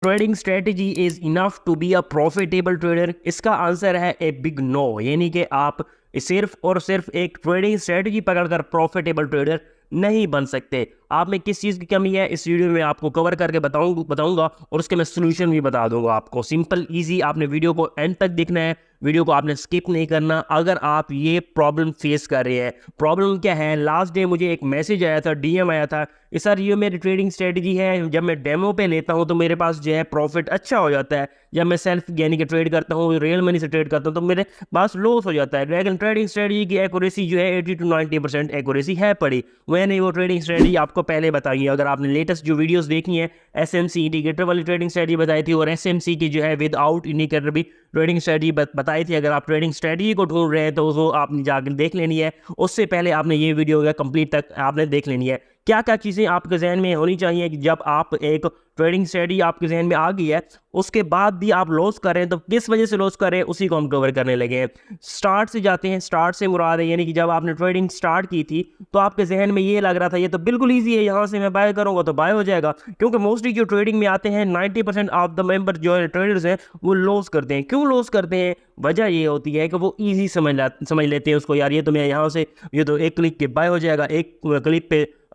Trading strategy is enough to be a profitable trader. इसका answer है a big no, यानी कि आप सिर्फ और सिर्फ एक ट्रेडिंग स्ट्रेटेजी पकड़कर प्रॉफिटेबल ट्रेडर नहीं बन सकते। आप में किस चीज़ की कमी है इस वीडियो में आपको कवर करके बताऊंगा और उसके मैं सोल्यूशन भी बता दूंगा आपको। सिंपल इजी, आपने वीडियो को एंड तक देखना है, वीडियो को आपने स्किप नहीं करना। अगर आप ये प्रॉब्लम फेस कर रहे हैं, प्रॉब्लम क्या है, लास्ट डे मुझे एक मैसेज आया था, डीएम आया था, सर ये मेरी ट्रेडिंग स्ट्रेटजी है, जब मैं डेमो पे लेता हूँ तो मेरे पास जो है प्रॉफिट अच्छा हो जाता है, जब मैं सेल्फ यानी कि ट्रेड करता हूँ, रियल मनी से ट्रेड करता हूँ तो मेरे पास लॉस हो जाता है। लेकिन ट्रेडिंग स्ट्रेटजी की एक्यूरेसी जो है 80 to 90% एक्यूरेसी है पड़ी। मैंने वो ट्रेडिंग स्ट्रेटजी आपको पहले बताई है। अगर आपने लेटेस्ट जो वीडियोस देखी हैं, एसएमसी इंडिकेटर वाली ट्रेडिंग स्ट्रेटजी बताई थी और एसएमसी की जो है विदाउट इंडिकेटर भी ट्रेडिंग स्ट्रेटजी बताई थी। अगर आप ट्रेडिंग स्ट्रेटजी को ढूंढ रहे हैं तो वो आपने जाकर देख लेनी है, उससे पहले आपने ये वीडियो कंप्लीट तक आपने देख लेनी है। क्या क्या चीज़ें आपके जहन में होनी चाहिए कि जब आप एक ट्रेडिंग स्ट्रेटजी आपके जहन में आ गई है, उसके बाद भी आप लॉस कर रहे हैं तो किस वजह से लॉस कर रहे हैं, उसी को हम कवर करने लगे हैं। स्टार्ट से जाते हैं। स्टार्ट से मुराद है यानी कि जब आपने ट्रेडिंग स्टार्ट की थी तो आपके जहन में ये लग रहा था ये तो बिल्कुल ईजी है, यहाँ से मैं बाय करूँगा तो बाय हो जाएगा। क्योंकि मोस्टली जो ट्रेडिंग में आते हैं 90% ऑफ द मेंबर जो ट्रेडर्स हैं वो लॉस करते हैं। क्यों लॉस करते हैं? वजह ये होती है कि वो ईजी समझ लेते हैं उसको, यार ये तो मैं यहाँ से ये तो एक क्लिक के बाय हो जाएगा, एक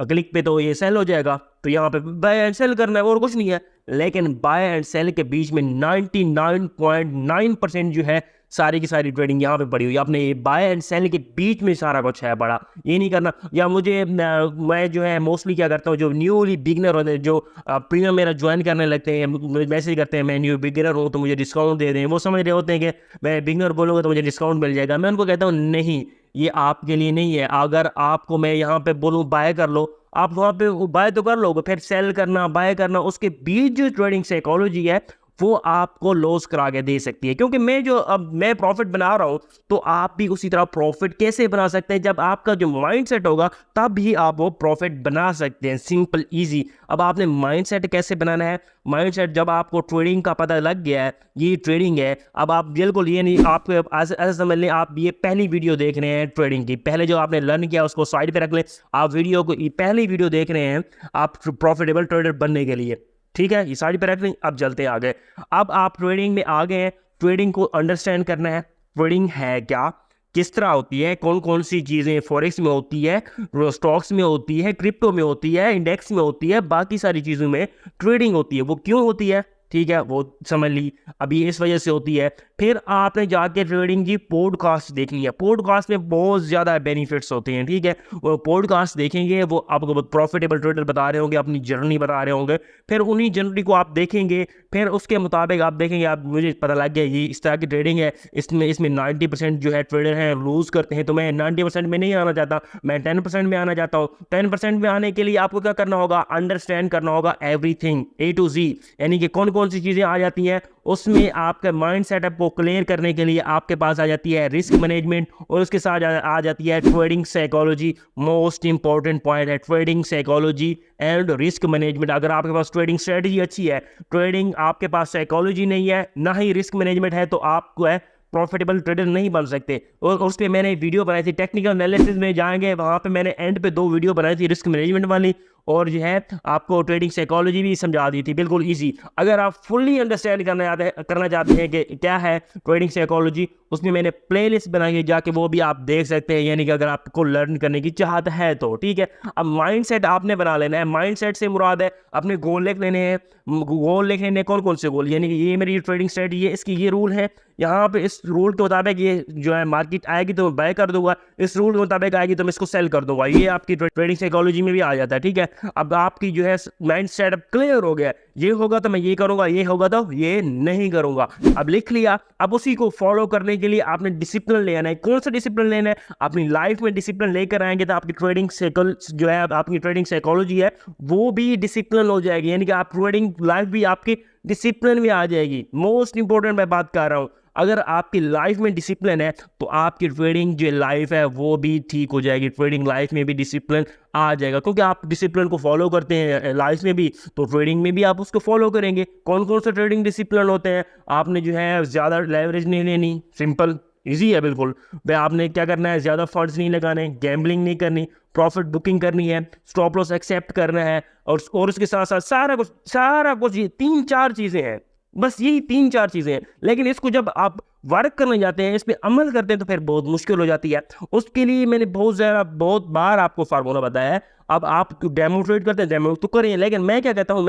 क्लिक पे तो ये सेल हो जाएगा, तो यहाँ पे बाय एंड सेल करना है और कुछ नहीं है। लेकिन बाय एंड सेल के बीच में 99.9% जो है सारी की सारी ट्रेडिंग यहाँ पे पड़ी हुई है। आपने ये बाय एंड सेल के बीच में सारा कुछ है बड़ा, ये नहीं करना। या मैं जो है मोस्टली क्या करता हूँ, जो न्यूली बिगनर होते हैं, जो प्रीमियम मेरा ज्वाइन करने लगते हैं, मैसेज करते हैं मैं न्यू बिगनर हूँ तो मुझे डिस्काउंट दे दें। वो समझ रहे होते हैं कि मैं बिगनर बोलूँगा तो मुझे डिस्काउंट मिल जाएगा। मैं उनको कहता हूँ नहीं, ये आपके लिए नहीं है। अगर आपको मैं यहाँ पे बोलूँ बाय कर लो, आप वहाँ पे बाय तो कर लोगे, फिर सेल करना बाय करना, उसके बीच जो ट्रेडिंग साइकोलॉजी है वो आपको लॉस करा के दे सकती है। क्योंकि अब मैं प्रॉफिट बना रहा हूँ तो आप भी उसी तरह प्रॉफिट कैसे बना सकते हैं? जब आपका जो माइंडसेट होगा तब ही आप वो प्रॉफिट बना सकते हैं। Simple easy. अब आपने माइंडसेट कैसे बनाना है? माइंडसेट जब आपको ट्रेडिंग का पता लग गया है, ये ट्रेडिंग है, अब आप बिल्कुल ये नहीं, आप ऐसा समझ लें आप ये पहली वीडियो देख रहे हैं ट्रेडिंग की, पहले जो आपने लर्न किया उसको साइड पे रख लें, आप वीडियो को पहली वीडियो देख रहे हैं आप प्रॉफिटेबल ट्रेडर बनने के लिए। ठीक है, ये साइड पे रख लें। अब चलते हैं आगे। अब आप ट्रेडिंग में आ गए हैं, ट्रेडिंग को अंडरस्टैंड करना है। ट्रेडिंग है क्या, किस तरह होती है, कौन कौन सी चीज़ें फॉरेक्स में होती है, स्टॉक्स में होती है, क्रिप्टो में होती है, इंडेक्स में होती है, बाकी सारी चीज़ों में ट्रेडिंग होती है। वो क्यों होती है, ठीक है, वो समझ ली। अभी इस वजह से होती है। फिर आपने जाके ट्रेडिंग की पॉडकास्ट देखनी है। पॉडकास्ट में बहुत ज़्यादा बेनिफिट्स होते हैं, ठीक है। वो पॉडकास्ट देखेंगे, वो आपको प्रॉफिटेबल ट्रेडर बता रहे होंगे, अपनी जर्नी बता रहे होंगे, फिर उन्हीं जर्नी को आप देखेंगे, फिर उसके मुताबिक आप देखेंगे, आप मुझे पता लग गया ये इस तरह की ट्रेडिंग है, इसमें 90% जो है ट्रेडर हैं लूज़ करते हैं, तो मैं 90% में नहीं आना चाहता, मैं 10% में आना चाहता हूँ। 10% में आने के लिए आपको क्या करना होगा? अंडरस्टैंड करना होगा एवरीथिंग A to Z, यानी कि कौन कौन सी चीज़ें आ जाती हैं उसमें। आपके माइंड सेटअप को क्लियर करने के लिए आपके पास आ जाती है रिस्क मैनेजमेंट, और उसके साथ आ जाती है trading psychology. Most important point है trading psychology and risk management. अगर आपके पास ट्रेडिंग स्ट्रेटजी अच्छी है, ट्रेडिंग आपके पास साइकोलॉजी नहीं है, ना ही रिस्क मैनेजमेंट है, तो आपको है प्रॉफिटेबल ट्रेडर नहीं बन सकते। और उस पर मैंने वीडियो बनाई थी, टेक्निकल एनालिसिस में जाएंगे वहाँ पे मैंने एंड पे 2 वीडियो बनाई थी, रिस्क मैनेजमेंट वाली और जो है आपको ट्रेडिंग साइकोलॉजी भी समझा दी थी, बिल्कुल इजी। अगर आप फुल्ली अंडरस्टैंड करना चाहते हैं कि क्या है ट्रेडिंग साइकोलॉजी, उसमें मैंने प्लेलिस्ट बनाई है, जाके वो भी आप देख सकते हैं, यानी कि अगर आपको लर्न करने की चाहत है तो, ठीक है। अब माइंडसेट आपने बना लेना है। माइंडसेट से मुराद है अपने गोल लिख लेने हैं। गोल लिख लेने कौन कौन से गोल, यानी कि ये मेरी ट्रेडिंग स्ट्रेटजी है, इसकी ये रूल है, यहाँ पे इस रूल के मुताबिक ये जो है मार्केट आएगी तो मैं बाय कर दूंगा, इस रूल के मुताबिक आएगी तो मैं इसको सेल कर दूंगा। ये आपकी ट्रेडिंग साइकोलॉजी में भी आ जाता है, ठीक है। अब आपकी जो है माइंड सेटअप क्लियर हो गया, ये होगा तो मैं ये करूंगा, ये होगा तो ये नहीं करूंगा। अब लिख लिया, अब उसी को फॉलो करने के लिए आपने डिसिप्लिन लेना है। कौन सा डिसिप्लिन लेना है? अपनी लाइफ में डिसिप्लिन लेकर आएंगे तो आपकी ट्रेडिंग जो है आपकी ट्रेडिंग साइकोलॉजी है वो भी डिसिप्लिन हो जाएगी, यानी कि आप ट्रेडिंग लाइफ भी आपकी डिसिप्लिन में आ जाएगी। मोस्ट इंपॉर्टेंट मैं बात कर रहा हूँ, अगर आपकी लाइफ में डिसिप्लिन है तो आपकी ट्रेडिंग जो लाइफ है वो भी ठीक हो जाएगी। ट्रेडिंग लाइफ में भी डिसिप्लिन आ जाएगा, क्योंकि आप डिसिप्लिन को फॉलो करते हैं लाइफ में भी, तो ट्रेडिंग में भी आप उसको फॉलो करेंगे। कौन कौन से ट्रेडिंग डिसिप्लिन होते हैं? आपने जो है ज़्यादा लेवरेज नहीं लेनी, सिंपल ईज़ी है बिल्कुल। भाई आपने क्या करना है, ज़्यादा फंड्स नहीं लगाने, गैम्बलिंग नहीं करनी, प्रॉफिट बुकिंग करनी है, स्टॉप लॉस एक्सेप्ट करना है, और उसके साथ-साथ सारा कुछ ये 3-4 चीज़ें हैं। बस यही 3-4 चीज़ें हैं। लेकिन इसको जब आप वर्क करने जाते हैं, इस पे अमल करते हैं, तो फिर बहुत मुश्किल हो जाती है। उसके लिए मैंने बहुत बार आपको फ़ॉर्मूला बताया है। अब आप डेमो ट्रेड करते हैं, डेमो तो करें, लेकिन मैं कहता हूँ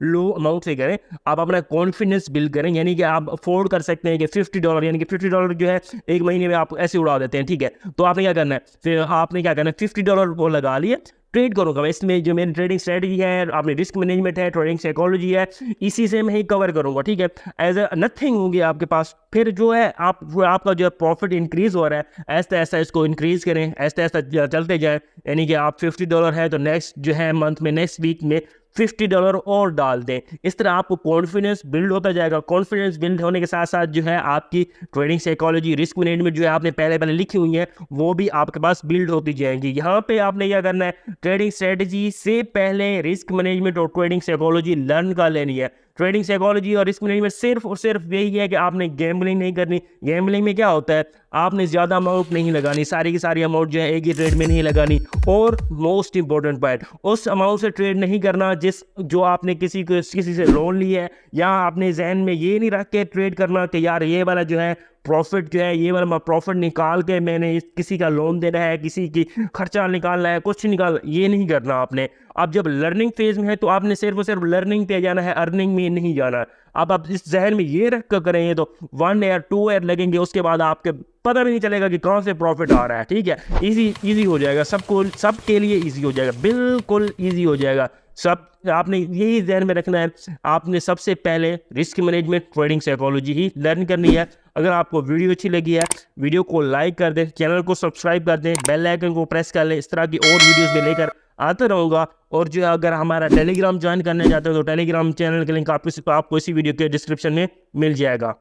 लो अमाउंट से करें। आप अपना कॉन्फिडेंस बिल्ड करें, यानी कि आप अफ़ोर्ड कर सकते हैं कि $50, यानी कि $50 जो है 1 महीने में आप ऐसे उड़ा देते हैं, ठीक है? तो आपने क्या करना है, फिर आपने क्या करना है, $50 वो लगा लिए, ट्रेड करूँगा मैं। इसमें जो मेरी ट्रेडिंग स्ट्रैटेजी है, आपने रिस्क मैनेजमेंट है, ट्रेडिंग साइकोलॉजी है, इसी से मैं ही कवर करूँगा, ठीक है? एज़ अ नथिंग होंगी आपके पास। फिर जो है आपका जो है प्रॉफिट इंक्रीज़ हो रहा है, ऐसा-ऐसा इसको इंक्रीज़ करें, ऐसा-ऐसा चलते जाएँ। यानी कि आप $50 है, तो नेक्स्ट जो है मंथ में, नेक्स्ट वीक में $50 और डाल दें। इस तरह आपको कॉन्फिडेंस बिल्ड होता जाएगा। कॉन्फिडेंस बिल्ड होने के साथ-साथ जो है आपकी ट्रेडिंग साइकोलॉजी, रिस्क मैनेजमेंट जो है आपने पहले लिखी हुई है, वो भी आपके पास बिल्ड होती जाएँगी। यहाँ पे आपने क्या करना है, ट्रेडिंग स्ट्रैटेजी से पहले रिस्क मैनेजमेंट और ट्रेडिंग साइकोलॉजी लर्न कर लेनी है। ट्रेडिंग साइकोलॉजी और रिस्क मैनेजमेंट सिर्फ और सिर्फ यही है कि आपने गैम्बलिंग नहीं करनी। गैम्बलिंग में क्या होता है, आपने ज़्यादा अमाउंट नहीं लगानी, सारी की सारी अमाउंट जो है एक ही ट्रेड में नहीं लगानी। और मोस्ट इंपॉर्टेंट पॉइंट, उस अमाउंट से ट्रेड नहीं करना जो आपने किसी से लोन लिया है, या आपने जहन में ये नहीं रख के ट्रेड करना कि यार ये वाला जो है प्रॉफिट जो है, ये वाला प्रॉफिट निकाल के मैंने किसी का लोन देना है, किसी की खर्चा निकालना है, कुछ निकाल, ये नहीं करना आपने। आप जब लर्निंग फेज में है, तो आपने सिर्फ और सिर्फ लर्निंग पे जाना है, अर्निंग में नहीं जाना। अब आप इस जहन में ये रख कर करेंगे तो 1 ईयर 2 ईयर लगेंगे, उसके बाद आपके पता भी नहीं चलेगा कि कहाँ से प्रॉफिट आ रहा है, ठीक है? इजी हो जाएगा, सबके लिए इजी हो जाएगा, बिल्कुल इजी हो जाएगा। सब आपने यही ध्यान में रखना है, आपने सबसे पहले रिस्क मैनेजमेंट, ट्रेडिंग साइकोलॉजी ही लर्न करनी है। अगर आपको वीडियो अच्छी लगी है, वीडियो को लाइक कर दें, चैनल को सब्सक्राइब कर दें, बेल आइकन को प्रेस कर लें। इस तरह की और वीडियोस में लेकर आता रहूँगा। और जो है, अगर हमारा टेलीग्राम ज्वाइन करना चाहते हो, तो टेलीग्राम चैनल का लिंक आपको इसी वीडियो के डिस्क्रिप्शन में मिल जाएगा।